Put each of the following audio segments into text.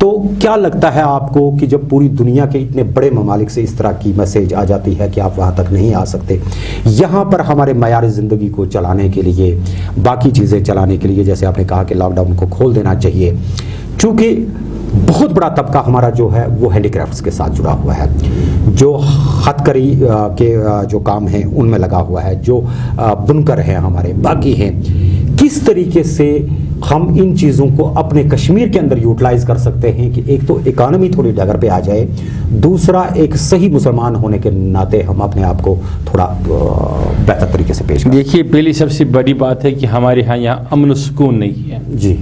تو کیا لگتا ہے آپ کو کہ جب پوری دنیا کے اتنے بڑے ممالک سے اس طرح کی میسیج آ جاتی ہے کہ آپ وہاں تک نہیں آ سکتے، یہاں پر ہمارے معیار زندگی کو چلانے کے لیے، باقی چیزیں چلانے کے لیے، جیسے آپ نے کہا کہ لاک ڈاؤن کو کھول دینا چاہیے، چونکہ بہت بڑا طبقہ ہمارا جو ہے وہ ہینڈی کرافٹس کے ساتھ جڑا ہوا ہے، جو ہتھ کری کے جو کام ہیں ان میں لگا ہوا ہے، جو بنکر ہیں ہمارے، باقی ہیں، کس طریقے سے ہم ان چیزوں کو اپنے کشمیر کے اندر یوٹیلائز کر سکتے ہیں کہ ایک تو اکانومی تھوڑی ڈگر پہ آ جائے، دوسرا ایک صحیح مسلمان ہونے کے ناطے ہم اپنے آپ کو تھوڑا بہتر طریقے سے پیش کریں؟ دیکھیے، پہلی سب سے بڑی بات ہے کہ ہمارے ہاں یہاں امن و سکون نہیں ہے جی،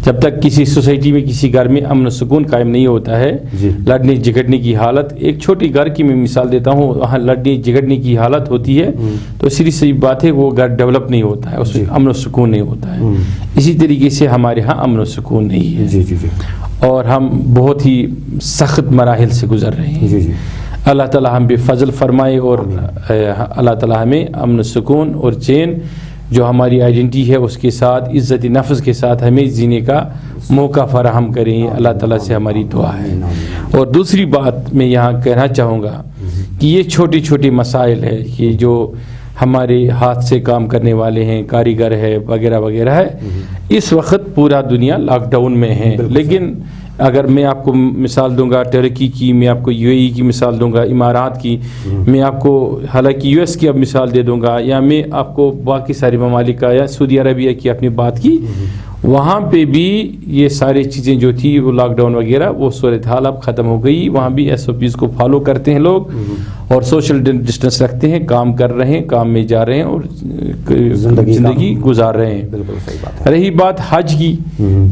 جب تک کسی سوسائٹی میں کسی گھر میں امن و سکون قائم نہیں ہوتا ہے، لڑنے جھگڑنے کی حالت، ایک چھوٹی گھر کی میں مثال دیتا ہوں، وہاں لڑنے جھگڑنے کی حالت ہوتی ہے تو سی بات ہے وہ گھر ڈیولپ نہیں ہوتا ہے، اس میں امن و سکون نہیں ہوتا ہے۔ اسی طریقے سے ہمارے ہاں امن و سکون نہیں ہے، جی جی جی، اور ہم بہت ہی سخت مراحل سے گزر رہے ہیں۔ جی جی، اللہ تعالیٰ ہم پہ فضل فرمائے، اور اللہ تعالیٰ ہمیں امن و سکون اور چین جو ہماری آئیڈینٹی ہے اس کے ساتھ، عزت نفس کے ساتھ ہمیں جینے کا موقع فراہم کریں، اللہ تعالیٰ سے ہماری دعا ہے۔ اور دوسری بات میں یہاں کہنا چاہوں گا کہ یہ چھوٹی چھوٹی مسائل ہے کہ جو ہمارے ہاتھ سے کام کرنے والے ہیں، کاریگر ہے وغیرہ وغیرہ ہے، اس وقت پورا دنیا لاک ڈاؤن میں ہے، لیکن اگر میں آپ کو مثال دوں گا ترکی کی، میں آپ کو یو اے ای کی مثال دوں گا، امارات کی، میں آپ کو حالانکہ یو ایس کی اب مثال دے دوں گا، یا میں آپ کو باقی سارے ممالک کا یا سعودی عربیہ کی اپنی بات کی، وہاں پہ بھی یہ ساری چیزیں جو تھی وہ لاک ڈاؤن وغیرہ وہ صورتحال اب ختم ہو گئی، وہاں بھی ایس او پیز کو فالو کرتے ہیں لوگ اور سوشل ڈسٹنس رکھتے ہیں، کام کر رہے ہیں، کام میں جا رہے ہیں اور زندگی گزار رہے ہیں۔ بالکل صحیح بات ہے۔ رہی بات حج کی،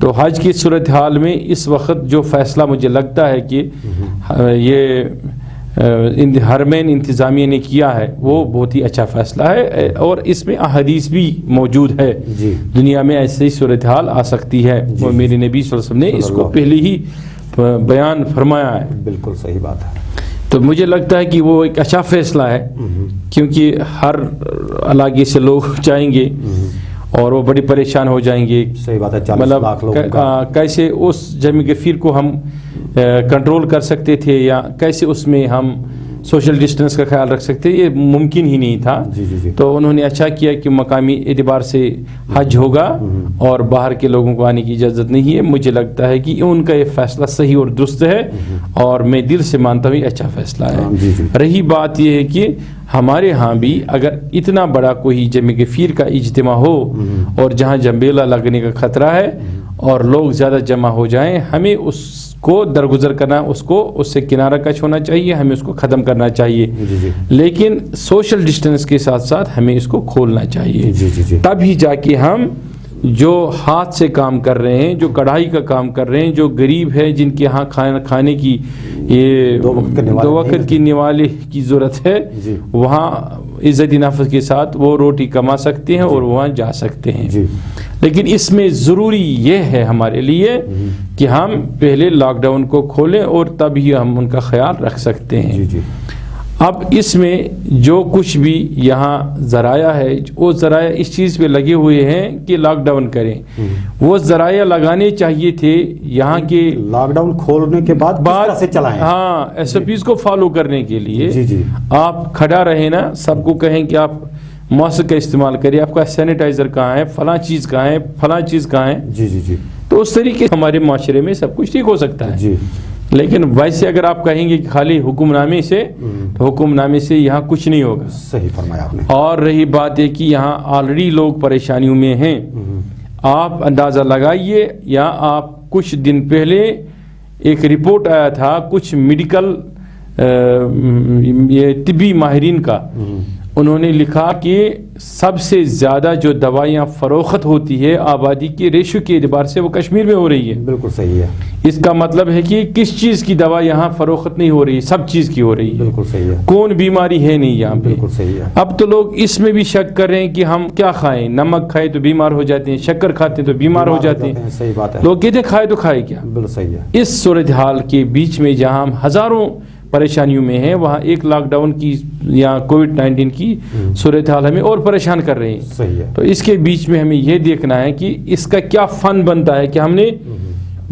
تو حج کی صورتحال میں اس وقت جو فیصلہ مجھے لگتا ہے کہ یہ حرمین انتظامیہ نے کیا ہے وہ بہت ہی اچھا فیصلہ ہے، اور اس میں احادیث بھی موجود ہے، دنیا میں ایسی صورتحال آ سکتی ہے، وہ میرے نبی صلی اللہ علیہ وسلم نے اس کو پہلے ہی بیان فرمایا ہے۔ بالکل صحیح بات ہے۔ تو مجھے لگتا ہے کہ وہ ایک اچھا فیصلہ ہے، کیونکہ ہر علاقے سے لوگ جائیں گے اور وہ بڑی پریشان ہو جائیں گے، صحیح بات ہے، 40 لاکھ لوگ کیسے اس جمع غفیر کو ہم کنٹرول کر سکتے تھے، یا کیسے اس میں ہم سوشل ڈسٹنس کا خیال رکھ سکتے، یہ ممکن ہی نہیں تھا۔ تو انہوں نے اچھا کیا کہ مقامی اعتبار سے حج ہوگا اور باہر کے لوگوں کو آنے کی اجازت نہیں ہے۔ مجھے لگتا ہے کہ ان کا یہ فیصلہ صحیح اور درست ہے، اور میں دل سے مانتا ہوں یہ اچھا فیصلہ ہے۔ رہی بات یہ ہے کہ ہمارے ہاں بھی اگر اتنا بڑا کوئی جمع غفیر کا اجتماع ہو اور جہاں جمبیلا لگنے کا خطرہ ہے اور لوگ زیادہ جمع ہو جائیں، ہمیں اس کو درگزر کرنا، اس سے کنارہ کش ہونا چاہیے، ہمیں اس کو ختم کرنا چاہیے، لیکن سوشل ڈسٹنس کے ساتھ ساتھ ہمیں اس کو کھولنا چاہیے، تب ہی جا کے ہم جو ہاتھ سے کام کر رہے ہیں، جو کڑھائی کا کام کر رہے ہیں، جو غریب ہے جن کے ہاں کھانے کی یہ دو وقت کی نوالے کی ضرورت ہے، وہاں عزت نفس کے ساتھ وہ روٹی کما سکتے ہیں اور وہاں جا سکتے ہیں۔ لیکن اس میں ضروری یہ ہے ہمارے لیے کہ ہم پہلے لاک ڈاؤن کو کھولیں اور تب ہی ہم ان کا خیال رکھ سکتے ہیں۔ اب اس میں جو کچھ بھی یہاں ذرائع ہے، وہ ذرائع اس چیز پہ لگے ہوئے ہیں کہ لاک ڈاؤن کریں، وہ ذرائع لگانے چاہیے تھے یہاں کے لاک ڈاؤن کھولنے کے بعد کس طرح سے چلائیں، ہاں ایس او پیز کو فالو کرنے کے لیے آپ کھڑا رہے نا، سب کو کہیں کہ آپ ماسک کا استعمال کریں، آپ کا سینیٹائزر کہاں ہے، فلاں چیز کہاں ہے، فلاں چیز کہاں ہے، تو اس طریقے سے ہمارے معاشرے میں سب کچھ ٹھیک ہو سکتا ہے۔ لیکن ویسے اگر آپ کہیں گے کہ خالی حکم نامے سے، تو حکم نامے سے یہاں کچھ نہیں ہوگا۔ صحیح فرمایا آپ نے۔ اور رہی بات ہے کہ یہاں آلریڈی لوگ پریشانیوں میں ہیں، آپ اندازہ لگائیے، یا آپ کچھ دن پہلے ایک رپورٹ آیا تھا کچھ میڈیکل یہ طبی ماہرین کا، انہوں نے لکھا کہ سب سے زیادہ جو دوائیاں فروخت ہوتی ہے آبادی کے ریشو کے اعتبار سے وہ کشمیر میں ہو رہی ہے۔ بالکل صحیح ہے۔ اس کا مطلب ہے کہ کس چیز کی دوا یہاں فروخت نہیں ہو رہی، سب چیز کی ہو رہی ہے۔ بالکل صحیح ہے۔ کون بیماری ہے نہیں یہاں پہ۔ بالکل صحیح ہے۔ اب تو لوگ اس میں بھی شک کر رہے ہیں کہ ہم کیا کھائیں، نمک کھائے تو بیمار ہو جاتے ہیں، شکر کھاتے ہیں تو بیمار ہو جاتے ہیں۔ صحیح بات ہے۔ لوگ کہتے ہیں کھائے تو کھائے کیا۔ بالکل صحیح ہے۔ اس صورتحال کے بیچ میں جہاں ہم ہزاروں پریشانیوں میں ہیں، وہاں ایک لاک ڈاؤن کی یا کووڈ-19 کی صورتحال ہمیں اور پریشان کر رہے ہیں۔ صحیح ہے۔ تو اس کے بیچ میں ہمیں یہ دیکھنا ہے کہ اس کا کیا فن بنتا ہے کہ ہم نے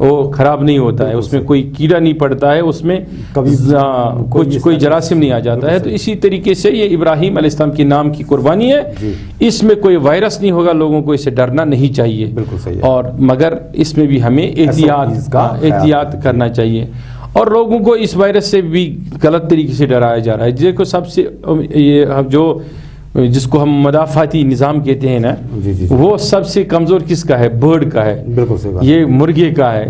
وہ خراب نہیں ہوتا ہے، اس میں کوئی کیڑا نہیں پڑتا ہے، اس میں کوئی جراثیم نہیں آ جاتا ہے. تو اسی طریقے سے یہ ابراہیم علیہ السلام کے نام کی قربانی ہے، اس میں کوئی وائرس نہیں ہوگا، لوگوں کو اس سے ڈرنا نہیں چاہیے. اور مگر اس میں بھی ہمیں احتیاط کرنا چاہیے. اور لوگوں کو اس وائرس سے بھی غلط طریقے سے ڈرایا جا رہا ہے. دیکھو سب سے یہ جو جس کو ہم مدافعتی نظام کہتے ہیں نا، وہ سب سے کمزور کس کا ہے؟ برڈ کا ہے، یہ مرغے کا ہے.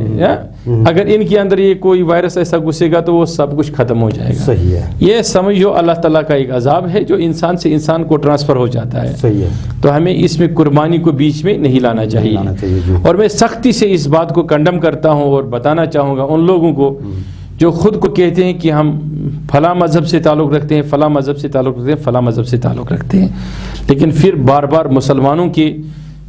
اگر ان کے اندر یہ کوئی وائرس ایسا گھسے گا تو وہ سب کچھ ختم ہو جائے گا. صحیح ہے. یہ سمجھو اللہ تعالیٰ کا ایک عذاب ہے جو انسان سے انسان کو ٹرانسفر ہو جاتا ہے. صحیح ہے. تو ہمیں اس میں قربانی کو بیچ میں نہیں لانا چاہیے. اور میں سختی سے اس بات کو کنڈم کرتا ہوں اور بتانا چاہوں گا ان لوگوں کو جو خود کو کہتے ہیں کہ ہم فلاں مذہب سے تعلق رکھتے ہیں، فلاں مذہب سے تعلق رکھتے ہیں، فلاں مذہب سے تعلق رکھتے ہیں، لیکن پھر بار بار مسلمانوں کے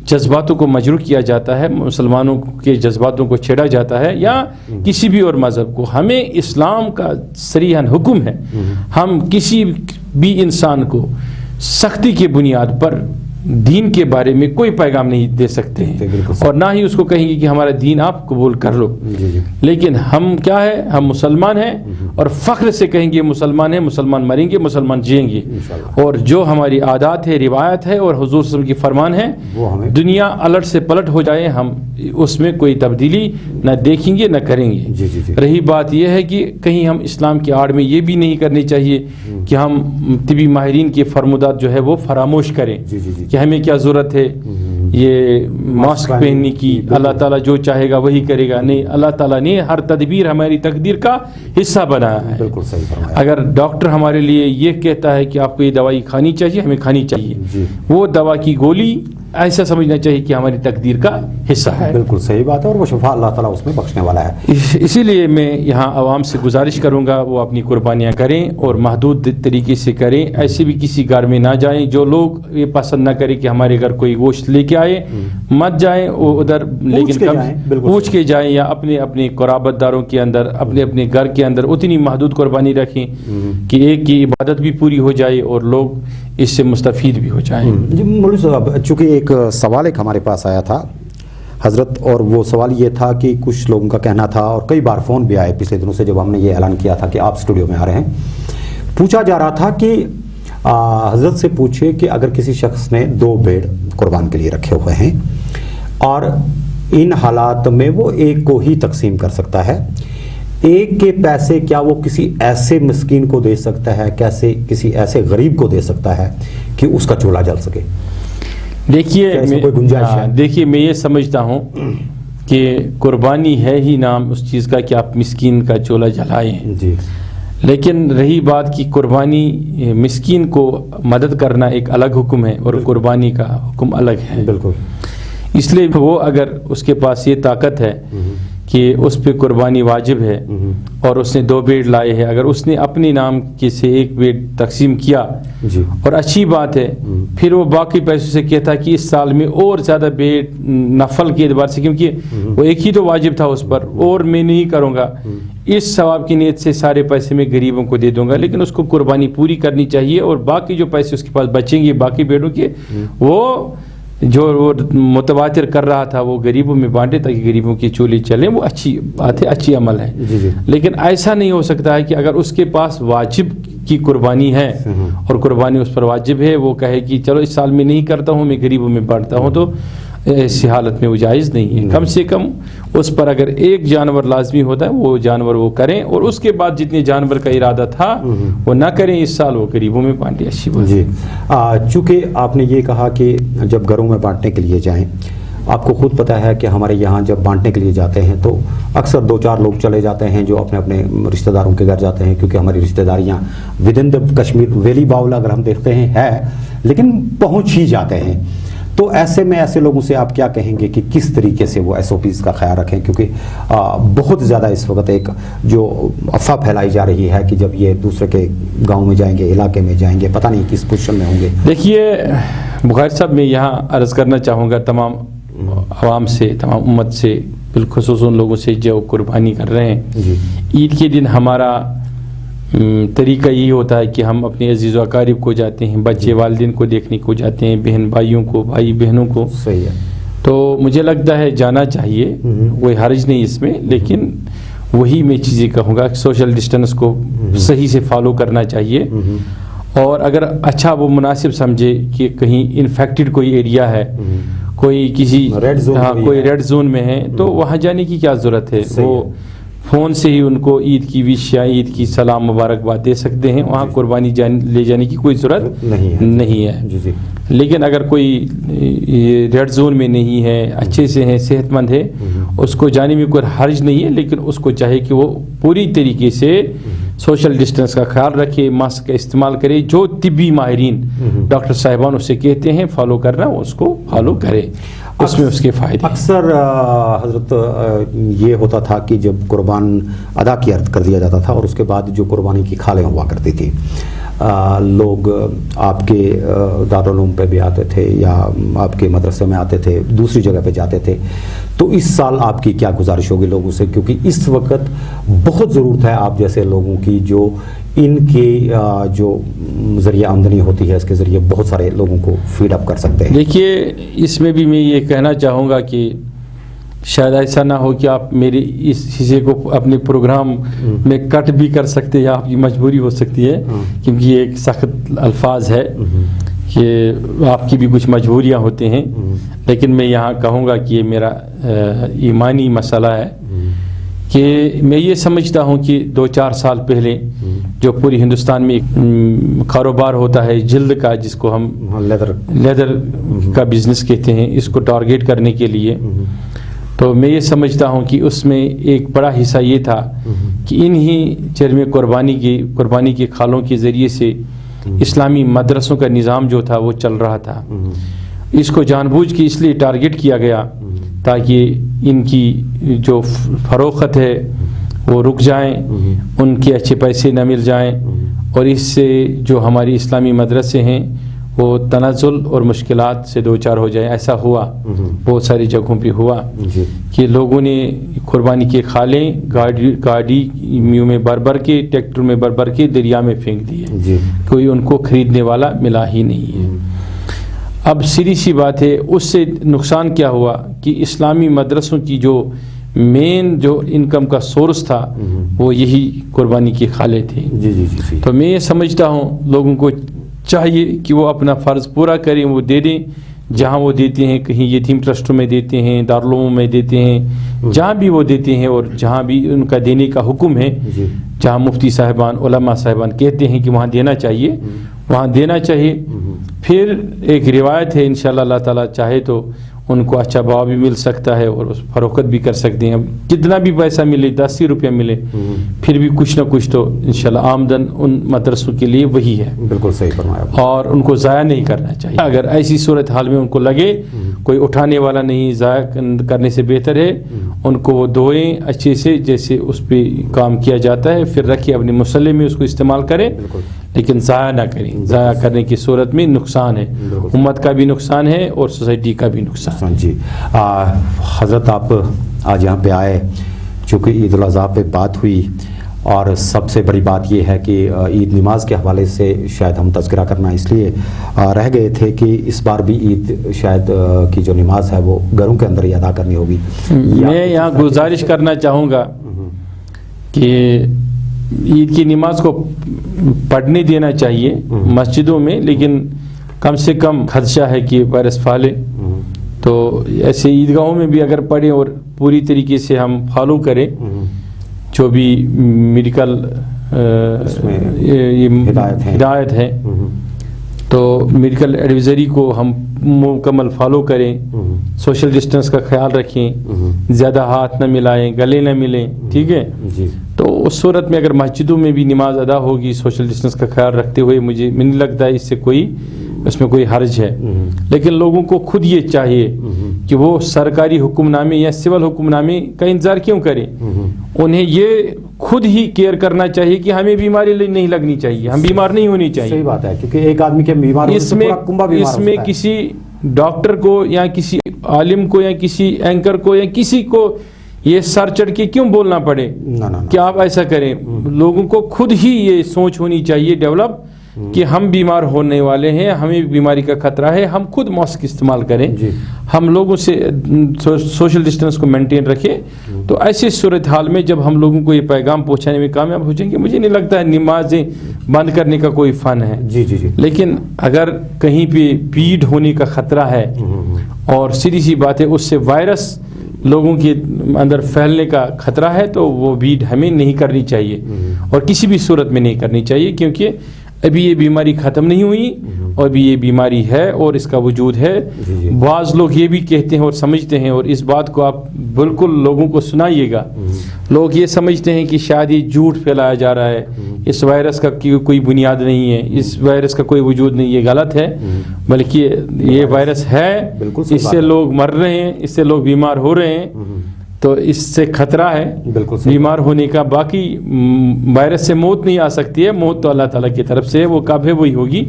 جذباتوں کو مجروح کیا جاتا ہے، مسلمانوں کے جذباتوں کو چھیڑا جاتا ہے یا کسی بھی اور مذہب کو. ہمیں اسلام کا صریحاً حکم ہے، ہم کسی بھی انسان کو سختی کی بنیاد پر دین کے بارے میں کوئی پیغام نہیں دے سکتے ہیں، اور نہ ہی اس کو کہیں گے کہ ہمارا دین آپ قبول کر لو. لیکن ہم کیا ہے؟ ہم مسلمان ہیں، اور فخر سے کہیں گے مسلمان ہیں، مسلمان مریں گے، مسلمان جئیں گے. اور جو ہماری عادات ہے، روایت ہے اور حضور صلی اللہ علیہ وسلم کی فرمان ہے، دنیا الٹ سے پلٹ ہو جائے ہم اس میں کوئی تبدیلی نہ دیکھیں گے نہ کریں گے. رہی بات یہ ہے کہ کہیں ہم اسلام کی آڑ میں یہ بھی نہیں کرنی چاہیے کہ ہم طبی ماہرین کے فرمودات جو ہے وہ فراموش کریں کہ ہمیں کیا ضرورت ہے یہ ماسک پہننے کی، اللہ تعالیٰ جو چاہے گا وہی کرے گا. نہیں، اللہ تعالیٰ نے ہر تدبیر ہماری تقدیر کا حصہ بنایا ہے. بالکل صحیح فرمایا. اگر ڈاکٹر ہمارے لیے یہ کہتا ہے کہ آپ کو یہ دوائی کھانی چاہیے، ہمیں کھانی چاہیے. وہ دوا کی گولی ایسا سمجھنا چاہیے کہ ہماری تقدیر کا حصہ ہے. بالکل صحیح بات ہے، اور وہ شفا اللہ تعالیٰ اس میں بخشنے والا ہے. اسی لیے میں یہاں عوام سے گزارش کروں گا وہ اپنی قربانیاں کریں اور محدود طریقے سے کریں. ایسے بھی کسی گھر میں نہ جائیں جو لوگ یہ پسند نہ کریں کہ ہمارے گھر کوئی گوشت لے کے آئے، مت جائیں وہ ادھر، لیکن پوچھ کے جائیں یا اپنے قرابت داروں کے اندر، اپنے گھر کے اندر اتنی محدود قربانی رکھیں کہ ایک کی عبادت بھی پوری ہو جائے اور لوگ اس سے مستفید بھی ہو جائیں. جی مولوی صاحب، چونکہ ایک سوال ایک ہمارے پاس آیا تھا حضرت، اور وہ سوال یہ تھا کہ کچھ لوگوں کا کہنا تھا اور کئی بار فون بھی آئے پچھلے دنوں سے جب ہم نے یہ اعلان کیا تھا کہ آپ اسٹوڈیو میں آ رہے ہیں، پوچھا جا رہا تھا کہ حضرت سے پوچھے کہ اگر کسی شخص نے 2 بھیڑ قربان کے لیے رکھے ہوئے ہیں اور ان حالات میں وہ ایک کو ہی تقسیم کر سکتا ہے، ایک کے پیسے کیا وہ کسی ایسے مسکین کو دے سکتا ہے، کیسے کسی ایسے غریب کو دے سکتا ہے کہ اس کا چولہا جل سکے؟ دیکھیے میں یہ سمجھتا ہوں کہ قربانی ہے ہی نام اس چیز کا کہ آپ مسکین کا چولہا جلائیں. جی. لیکن رہی بات کی قربانی مسکین کو مدد کرنا ایک الگ حکم ہے اور قربانی کا حکم الگ ہے. بالکل. اس لیے وہ اگر اس کے پاس یہ طاقت ہے کہ اس پہ قربانی واجب ہے اور اس نے 2 بھیڑ لائے ہیں، اگر اس نے اپنے نام کے سے 1 بھیڑ تقسیم کیا اور اچھی بات ہے، پھر وہ باقی پیسوں سے کہتا کہ اس سال میں اور زیادہ بھیڑ نفل کے اعتبار سے، کیونکہ وہ ایک ہی تو واجب تھا اس پر، اور میں نہیں کروں گا، اس ثواب کی نیت سے سارے پیسے میں غریبوں کو دے دوں گا. لیکن اس کو قربانی پوری کرنی چاہیے اور باقی جو پیسے اس کے پاس بچیں گے باقی بھیڑوں کے، وہ جو وہ متواتر کر رہا تھا وہ غریبوں میں بانٹے تاکہ غریبوں کی چولی چلیں. وہ اچھی بات ہے، اچھی عمل ہے. لیکن ایسا نہیں ہو سکتا ہے کہ اگر اس کے پاس واجب کی قربانی ہے اور قربانی اس پر واجب ہے، وہ کہے کہ چلو اس سال میں نہیں کرتا ہوں، میں غریبوں میں بانٹتا ہوں. تو ایسی حالت میں وہ جائز نہیں ہے. کم سے کم اس پر اگر 1 جانور لازمی ہوتا ہے وہ جانور وہ کریں، اور اس کے بعد جتنے جانور کا ارادہ تھا وہ نہ کریں، اس سال وہ غریبوں میں بانٹیں. اچھی بات. جی. چونکہ آپ نے یہ کہا کہ جب گھروں میں بانٹنے کے لیے جائیں، آپ کو خود پتہ ہے کہ ہمارے یہاں جب بانٹنے کے لیے جاتے ہیں تو اکثر 2-4 لوگ چلے جاتے ہیں جو اپنے اپنے رشتہ داروں کے گھر جاتے ہیں، کیونکہ ہماری رشتہ داریاں with in the Kashmir valley bowl اگر ہم دیکھتے ہیں ہے، لیکن پہنچ ہی جاتے ہیں. تو ایسے میں ایسے لوگوں سے آپ کیا کہیں گے کہ کس طریقے سے وہ SOPs کا خیال رکھیں؟ کیونکہ بہت زیادہ اس وقت ایک جو افواہ پھیلائی جا رہی ہے کہ جب یہ دوسرے کے گاؤں میں جائیں گے، علاقے میں جائیں گے، پتہ نہیں کس پوزیشن میں ہوں گے. دیکھیے بخاری صاحب، میں یہاں عرض کرنا چاہوں گا تمام عوام سے، تمام امت سے، بالخصوص ان لوگوں سے جو قربانی کر رہے ہیں. عید کے دن ہمارا طریقہ یہی ہوتا ہے کہ ہم اپنے عزیز و اقارب کو جاتے ہیں، بچے والدین کو دیکھنے کو جاتے ہیں، بہن بھائیوں کو، بھائی بہنوں کو. صحیح ہے. تو مجھے لگتا ہے جانا چاہیے، کوئی حرج نہیں اس میں، لیکن وہی میں چیزیں کہوں گا کہ سوشل ڈسٹینس کو صحیح سے فالو کرنا چاہیے، اور اگر اچھا وہ مناسب سمجھے کہ کہیں انفیکٹڈ کوئی ایریا ہے، کوئی کسی کوئی ریڈ زون میں ہے، تو وہاں جانے کی کیا ضرورت ہے؟ وہ فون سے ہی ان کو عید کی وش یا عید کی سلام مبارکباد دے سکتے ہیں، وہاں قربانی لے جانے کی کوئی ضرورت نہیں ہے۔ لیکن اگر کوئی ریڈ زون میں نہیں ہے، اچھے سے ہیں، صحت مند ہے، اس کو جانے میں کوئی حرج نہیں ہے، لیکن اس کو چاہے کہ وہ پوری طریقے سے سوشل ڈسٹینس کا خیال رکھے، ماسک کا استعمال کرے، جو طبی ماہرین ڈاکٹر صاحبان اسے کہتے ہیں فالو کرنا، اس کو فالو کرے، اس میں اس کے فائدے۔ اکثر حضرت یہ ہوتا تھا کہ جب قربان ادا کر دیا جاتا تھا اور اس کے بعد جو قربانی کی کھالیں ہوا کرتی تھی، لوگ آپ کے دارالعلوم پہ بھی آتے تھے یا آپ کے مدرسے میں آتے تھے، دوسری جگہ پہ جاتے تھے، تو اس سال آپ کی کیا گزارش ہوگی لوگوں سے؟ کیونکہ اس وقت بہت ضرورت ہے آپ جیسے لوگوں کی، جو ان کے جو ذریعہ آمدنی ہوتی ہے، اس کے ذریعے بہت سارے لوگوں کو فیڈ اپ کر سکتے ہیں۔ دیکھیے، اس میں بھی میں یہ کہنا چاہوں گا کہ شاید ایسا نہ ہو کہ آپ میرے اس حصے کو اپنے پروگرام میں کٹ بھی کر سکتے ہیں، یا آپ کی مجبوری ہو سکتی ہے، کیونکہ یہ ایک سخت الفاظ ہے کہ آپ کی بھی کچھ مجبوریاں ہوتے ہیں، لیکن میں یہاں کہوں گا کہ یہ میرا ایمانی مسئلہ ہے کہ میں یہ سمجھتا ہوں کہ 2-4 سال پہلے جو پوری ہندوستان میں ایک کاروبار ہوتا ہے جلد کا، جس کو ہم لیدر کا بزنس کہتے ہیں، اس کو ٹارگیٹ کرنے کے لیے، تو میں یہ سمجھتا ہوں کہ اس میں ایک بڑا حصہ یہ تھا کہ انہی چرم قربانی کی کھالوں کے ذریعے سے اسلامی مدرسوں کا نظام جو تھا وہ چل رہا تھا۔ اس کو جان بوجھ کے اس لیے ٹارگیٹ کیا گیا تاکہ ان کی جو فروخت ہے وہ رک جائیں، ان کے اچھے پیسے نہ مل جائیں، اور اس سے جو ہماری اسلامی مدرسے ہیں وہ تنزل اور مشکلات سے دوچار ہو جائیں۔ ایسا ہوا، بہت ساری جگہوں پہ ہوا کہ لوگوں نے قربانی کے کھالیں گاڑی میں بھر کے، ٹریکٹر میں بھر کے دریا میں پھینک دیے، کوئی ان کو خریدنے والا ملا ہی نہیں ہے۔ اب سیدھی سی بات ہے، اس سے نقصان کیا ہوا کہ اسلامی مدرسوں کی جو مین جو انکم کا سورس تھا وہ یہی قربانی کی کھالیں تھے۔ تو میں یہ سمجھتا ہوں لوگوں کو چاہیے کہ وہ اپنا فرض پورا کریں، وہ دے دیں جہاں وہ دیتے ہیں، کہیں یتیم ٹرسٹوں میں دیتے ہیں، دارالعلوم میں دیتے ہیں، جہاں بھی وہ دیتے ہیں، اور جہاں بھی ان کا دینے کا حکم ہے، جہاں مفتی صاحبان، علماء صاحبان کہتے ہیں کہ وہاں دینا چاہیے، وہاں دینا چاہیے۔ پھر ایک روایت ہے، انشاءاللہ اللہ تعالیٰ چاہے تو ان کو اچھا بھاؤ بھی مل سکتا ہے اور فروخت بھی کر سکتے ہیں۔ کتنا بھی پیسہ ملے، 10 روپیہ ملے، پھر بھی کچھ نہ کچھ تو انشاءاللہ آمدن ان مدرسوں کے لیے وہی ہے۔ بالکل صحیح فرمایا، اور ان کو ضائع نہیں کرنا چاہیے۔ اگر ایسی صورتحال میں ان کو لگے کوئی اٹھانے والا نہیں، ضائع کرنے سے بہتر ہے ان کو وہ دھوئیں اچھے سے، جیسے اس پہ کام کیا جاتا ہے، پھر رکھے اپنے مسلح میں، اس کو استعمال کرے، لیکن ضائع نہ کریں۔ ضائع کرنے کی صورت میں نقصان ہے، امت کا بھی نقصان ہے اور سوسائٹی کا بھی نقصان۔ جی حضرت، آپ آج یہاں پہ آئے چونکہ عید الاضحیٰ پہ بات ہوئی، اور سب سے بڑی بات یہ ہے کہ عید نماز کے حوالے سے شاید ہم تذکرہ کرنا اس لیے رہ گئے تھے کہ اس بار بھی عید شاید کی جو نماز ہے وہ گھروں کے اندر ہی ادا کرنی ہوگی۔ میں یہاں گزارش کرنا چاہوں گا کہ عید کی نماز کو پڑھنے دینا چاہیے مسجدوں میں، لیکن کم سے کم خدشہ ہے کہ وائرس پھیلے، تو ایسے عیدگاہوں میں بھی اگر پڑھیں اور پوری طریقے سے ہم فالو کریں جو بھی میڈیکل ہدایت ہے، تو میڈیکل ایڈوائزری کو ہم مکمل فالو کریں، سوشل ڈسٹنس کا خیال رکھیں، زیادہ ہاتھ نہ ملائیں، گلے نہ ملیں، ٹھیک ہے؟ تو اس صورت میں اگر مسجدوں میں بھی نماز ادا ہوگی سوشل ڈسٹنس کا خیال رکھتے ہوئے، مجھے نہیں لگتا ہے اس میں کوئی حرج ہے۔ لیکن لوگوں کو خود یہ چاہیے کہ وہ سرکاری حکم نامے یا سول حکم نامے کا انتظار کیوں کریں، انہیں یہ خود ہی کیئر کرنا چاہیے کہ ہمیں بیماری نہیں لگنی چاہیے، ہم بیمار نہیں ہونی چاہیے۔ صحیح بات ہے، کیونکہ ایک آدمی کے بیمار ہونے سے پورا کنبہ بیمار ہوتا ہے۔ اس میں کسی ڈاکٹر کو یا کسی عالم کو یا کسی اینکر کو یا کسی کو یہ سر چڑھ کے کیوں بولنا پڑے کہ آپ ایسا کریں؟ لوگوں کو خود ہی یہ سوچ ہونی چاہیے ڈیولپ کہ ہم بیمار ہونے والے ہیں, ہمیں بیماری کا خطرہ ہے, ہم خود ماسک استعمال کریں, ہم لوگوں سے سوشل ڈسٹینس کو مینٹین رکھیں. تو ایسی صورتحال میں جب ہم لوگوں کو یہ پیغام پہنچانے میں کامیاب ہو جائیں گے, مجھے نہیں لگتا ہے نمازیں بند کرنے کا کوئی فن ہے. لیکن اگر کہیں پہ بھیڑ ہونے کا خطرہ ہے اور سیدھی سی بات ہے اس سے وائرس لوگوں کے اندر پھیلنے کا خطرہ ہے, تو وہ بھیڑ ہمیں نہیں کرنی چاہیے اور کسی بھی صورت میں نہیں کرنی چاہیے, کیونکہ ابھی یہ بیماری ختم نہیں ہوئی اور ابھی یہ بیماری ہے اور اس کا وجود ہے. بعض لوگ یہ بھی کہتے ہیں اور سمجھتے ہیں, اور اس بات کو آپ بالکل لوگوں کو سنائیے گا, لوگ یہ سمجھتے ہیں کہ شاید یہ جھوٹ پھیلایا جا رہا ہے, اس وائرس کا کوئی بنیاد نہیں ہے, اس وائرس کا کوئی وجود نہیں. یہ غلط ہے, بلکہ یہ وائرس ہے, اس سے لوگ مر رہے ہیں, اس سے لوگ بیمار ہو رہے ہیں, تو اس سے خطرہ ہے بیمار ہونے کا. باقی وائرس سے موت نہیں آ سکتی ہے, موت تو اللہ تعالیٰ کی طرف سے ہے, وہ کب ہے وہی ہوگی,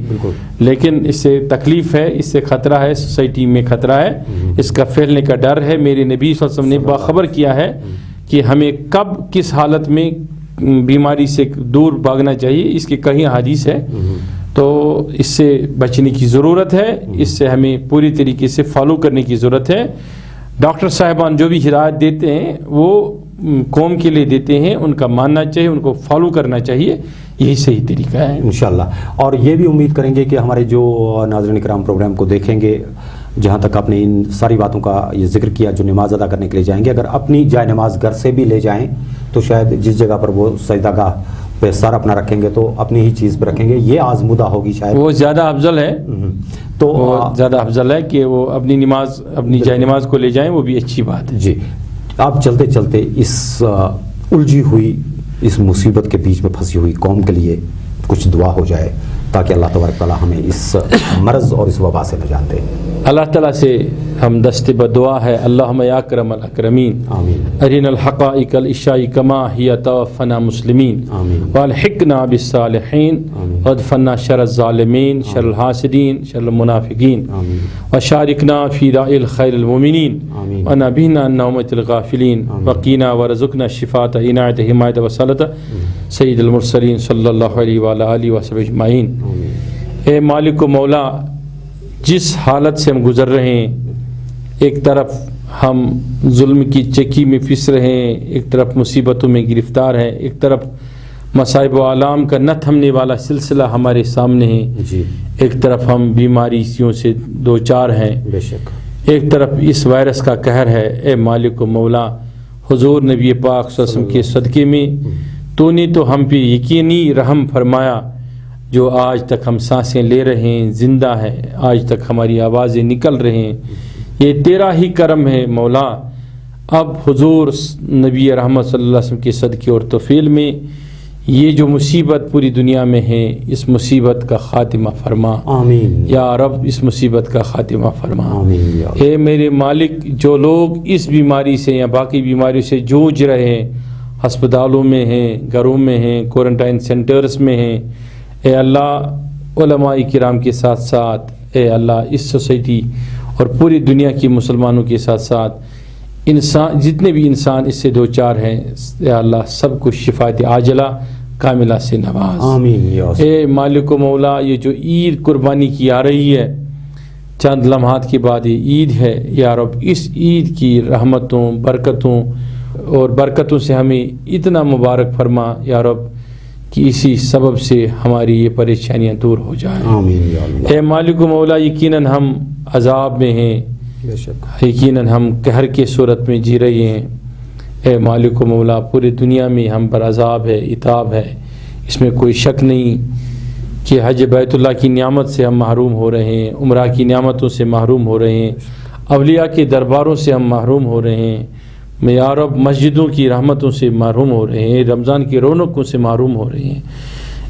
لیکن اس سے تکلیف ہے, اس سے خطرہ ہے, سوسائٹی میں خطرہ ہے, اس کا پھیلنے کا ڈر ہے. میرے نبی صلی اللہ علیہ وسلم نے باخبر کیا ہے کہ ہمیں کب کس حالت میں بیماری سے دور بھاگنا چاہیے, اس کی کئی حدیث ہے. تو اس سے بچنے کی ضرورت ہے, اس سے ہمیں پوری طریقے سے فالو کرنے کی ضرورت ہے. ڈاکٹر صاحبان جو بھی ہدایت دیتے ہیں وہ قوم کے لیے دیتے ہیں, ان کا ماننا چاہیے, ان کو فالو کرنا چاہیے, یہی صحیح طریقہ ہے انشاءاللہ. اور یہ بھی امید کریں گے کہ ہمارے جو ناظرین کرام پروگرام کو دیکھیں گے, جہاں تک آپ نے ان ساری باتوں کا یہ ذکر کیا, جو نماز ادا کرنے کے لیے جائیں گے, اگر اپنی جائے نماز گھر سے بھی لے جائیں تو شاید جس جگہ پر وہ سجدہ گاہ پہ سر اپنا رکھیں گے تو اپنی ہی چیز پہ رکھیں گے, یہ آزمودہ ہوگی شاید, وہ زیادہ افضل ہے. تو زیادہ افضل ہے کہ وہ اپنی نماز, اپنی جائے نماز کو لے جائیں, وہ بھی اچھی بات ہے. جی, آپ چلتے چلتے اس الجھی ہوئی, اس مصیبت کے بیچ میں پھنسی ہوئی قوم کے لیے کچھ دعا ہو جائے تاکہ اللہ تبارک تعالیٰ ہمیں اس مرض اور اس وبا سے نجات دے. اللہ تعالیٰ سے ہم دست بدعا ہے, اللہم یا اکرم الاکرمین, ارنا الحقائق الاشائی کما ہی توفنا مسلمین, والحقنا بالصالحین, وادفنا شر الظالمین, شر الحاسدین, شر المنافقین, وشارکنا فی دائی الخیر المؤمنین, ونبہنا عن نومۃ الغافلین, وقینا ورزقنا الشفاء عنایت حمایت وصلت سید المرسلین صلی اللہ علیہ وآلہ آلہ وصحبہ اجمعین. اے مالک و مولا, جس حالت سے ہم گزر رہے ہیں, ایک طرف ہم ظلم کی چکی میں پھنس رہے ہیں, ایک طرف مصیبتوں میں گرفتار ہیں, ایک طرف مصائب و آلام کا نہ تھمنے والا سلسلہ ہمارے سامنے ہے, ایک طرف ہم بیماریوں سے دو چار ہیں, بے شک ایک طرف اس وائرس کا قہر ہے. اے مالک و مولا, حضور نبی پاک صلی اللہ علیہ وسلم کے صدقے میں تو نے تو ہم پہ یقینی رحم فرمایا, جو آج تک ہم سانسیں لے رہے ہیں, زندہ ہیں, آج تک ہماری آوازیں نکل رہے ہیں, یہ تیرا ہی کرم ہے مولا. اب حضور نبی رحمت صلی اللہ علیہ وسلم کے صدقے اور توفیل میں یہ جو مصیبت پوری دنیا میں ہے, اس مصیبت کا خاتمہ فرما, آمین یا رب, اس مصیبت کا خاتمہ فرما. آمین یا اے میرے مالک, جو لوگ اس بیماری سے یا باقی بیماریوں سے جوجھ رہے ہیں, ہسپتالوں میں ہیں, گھروں میں ہیں, کوارنٹائن سینٹرز میں ہیں, اے اللہ علماء کرام کے ساتھ ساتھ, اے اللہ اس سوسائٹی اور پوری دنیا کی مسلمانوں کے ساتھ ساتھ انسان, جتنے بھی انسان اس سے دو چار ہیں, اے اللہ سب کو شفاعت عاجلہ کاملہ سے نواز. آمین یا اے مالک و مولا, یہ جو عید قربانی کی آ رہی ہے, چند لمحات کے بعد یہ عید ہے, یا رب اس عید کی رحمتوں, برکتوں اور برکتوں سے ہمیں اتنا مبارک فرما یا رب کہ اسی سبب سے ہماری یہ پریشانیاں دور ہو جائیں. آمین یا اللہ. اے مالک و مولا, یقیناً ہم عذاب میں ہیں, بے شک یقیناً ہم قہر کے صورت میں جی رہے ہیں. اے مالک و مولا, پوری دنیا میں ہم پر عذاب ہے, عتاب ہے, اس میں کوئی شک نہیں کہ حج بیت اللہ کی نعمت سے ہم محروم ہو رہے ہیں, عمرہ کی نعمتوں سے محروم ہو رہے ہیں, اولیاء کے درباروں سے ہم محروم ہو رہے ہیں, یا رب مسجدوں کی رحمتوں سے محروم ہو رہے ہیں, رمضان کی رونقوں سے محروم ہو رہے ہیں.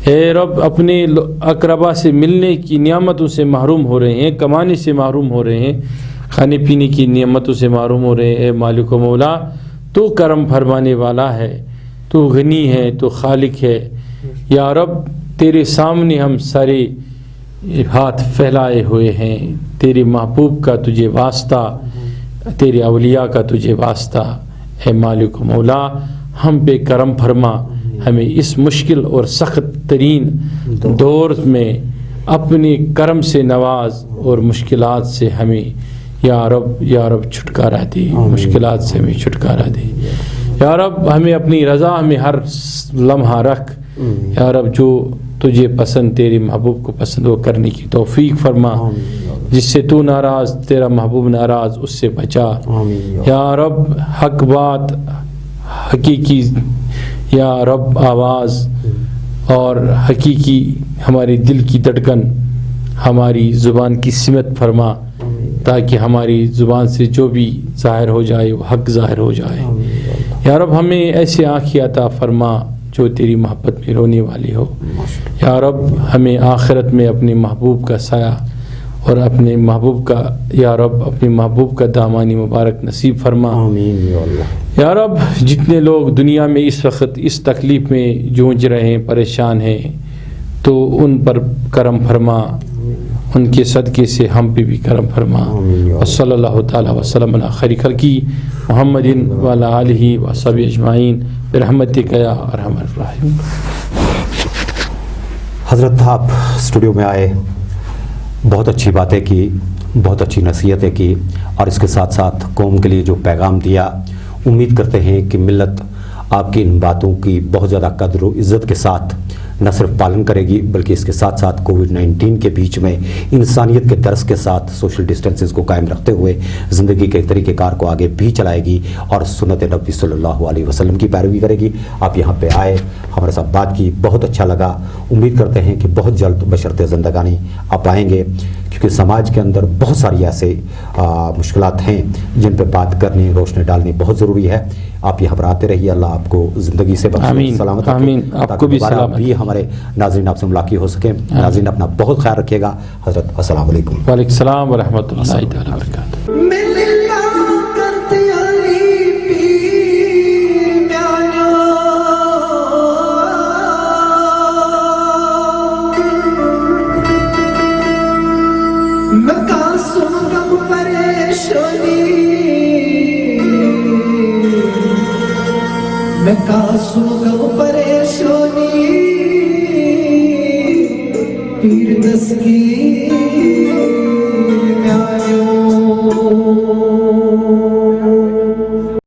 اے رب, اپنے اقربا سے ملنے کی نعمتوں سے محروم ہو رہے ہیں, کمانے سے محروم ہو رہے ہیں, کھانے پینے کی نعمتوں سے محروم ہو رہے ہیں. اے مالک و مولا, تو کرم فرمانے والا ہے, تو غنی ہے, تو خالق ہے. یا رب, تیرے سامنے ہم سارے ہاتھ پھیلائے ہوئے ہیں, تیرے محبوب کا تجھے واسطہ, تیرے اولیاء کا تجھے واسطہ. اے مالک و مولا, ہم پہ کرم فرما, ہمیں اس مشکل اور سخت ترین دور میں اپنے کرم سے نواز اور مشکلات سے ہمیں یا رب چھٹکارا دے، مشکلات سے ہمیں چھٹکارا دے یا رب، ہمیں اپنی رضا میں ہر لمحہ رکھ یا رب، جو تجھے پسند، تیرے محبوب کو پسند وہ کرنے کی توفیق فرما، جس سے تو ناراض، تیرا محبوب ناراض، اس سے بچا یا رب، حق بات، حقیقی یا رب آواز اور حقیقی ہمارے دل کی دھڑکن ہماری زبان کی سمت فرما، تاکہ ہماری زبان سے جو بھی ظاہر ہو جائے وہ حق ظاہر ہو جائے یا رب، ہمیں ایسی آنکھیں عطا فرما جو تیری محبت میں رونے والی ہو یا رب، ہمیں آخرت میں اپنے محبوب کا سایہ اور اپنے محبوب کا یا رب، اپنے محبوب کا دامانی مبارک نصیب فرما یا رب، جتنے لوگ دنیا میں اس وقت اس تکلیف میں جونج رہے ہیں، پریشان ہیں، تو ان پر کرم فرما، ان کے صدقے سے ہم پہ بھی کرم فرما، وصلی اللہ تعالی وسلم علی خیر خلقی محمد وعلی آلہ وصحبہ اجمعین برحمتک یا ارحم الراحمین۔ حضرت آپ اسٹوڈیو میں آئے، بہت اچھی باتیں کی، بہت اچھی نصیحتیں کی، اور اس کے ساتھ ساتھ قوم کے لیے جو پیغام دیا، امید کرتے ہیں کہ ملت آپ کی ان باتوں کی بہت زیادہ قدر و عزت کے ساتھ نہ صرف پالن کرے گی، بلکہ اس کے ساتھ ساتھ کووڈ-19 کے بیچ میں انسانیت کے درس کے ساتھ سوشل ڈسٹینسز کو قائم رکھتے ہوئے زندگی کے طریقہ کار کو آگے بھی چلائے گی اور سنت نبی صلی اللہ علیہ وسلم کی پیروی کرے گی۔ آپ یہاں پہ آئے، ہمارے ساتھ بات کی، بہت اچھا لگا۔ امید کرتے ہیں کہ بہت جلد بشرط زندگانی آپ آئیں گے، کیونکہ سماج کے اندر بہت ساری ایسے مشکلات ہیں جن پہ بات کرنی، روشنی ڈالنی بہت ضروری ہے۔ آپ یہاں پر آتے رہیے، اللہ آپ کو زندگی سے بخشے، سلامت رکھے، آمین، آپ کو بھی سلامت بھی ہمارے ناظرین آپ سے ملاقات ہو سکے۔ ناظرین اپنا بہت خیال رکھیے گا۔ حضرت السلام علیکم۔ وعلیکم السلام ورحمۃ اللہ تعالی وبرکاتہ۔ میں کاسو گو پریشانی پیر دس کی